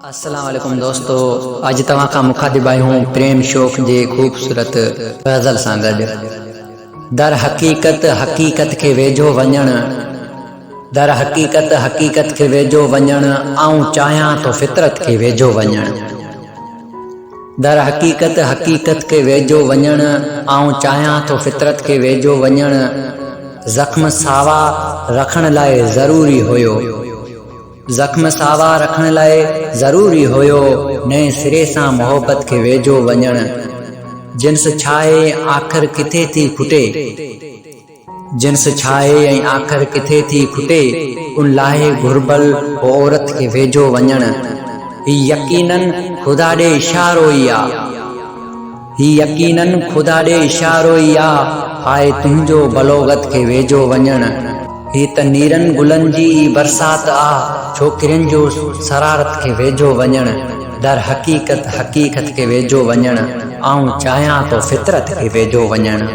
अस्सलाम वालेकुम दोस्तों, अज तव्हां खां मुखातिब आहियूं प्रेम शौक़ जे ख़ूबसूरत गज़ल सां गॾु। दर हक़ीक़त हक़ीक़त खे वेझो वञण, दर हक़ीक़त हक़ीक़त खे वेझो वञण, आऊं चाहियां तो फितरत खे वेझो वञण। दर हक़ीक़त हक़ीक़त खे वेझो वञण, आऊं चाहियां तो फितरत खे वेझो वञण। ज़ख्म सावा रखण लाइ ज़रूरी हुयो, ज़ख्म सावा रखण लाइ ज़रूरी हुयो, नए सिरे सां मोहब्बत खे वेझो वञण। जिन्स छाहे आख़िर किथे थी खुटे, जिन्स छाहे ऐं आख़िर किथे थी खुटे, उन लाहे घुर्बल औरत खे वेझो वञण। ही यकीनन खुदा ॾे इशारो ई आ, ही यकीनन खुदा ॾे इशारो ई आ, हाय तुंहिंजो बलोगत खे वेझो वञण। ही त नीरन गुलन जी बरसात आ, छोकिरियुनि जो शरारत खे वेझो वञण। दर हक़ीक़त हक़ीक़त खे वेझो वञण, आऊं चाहियां तो फितरत खे वेझो वञण।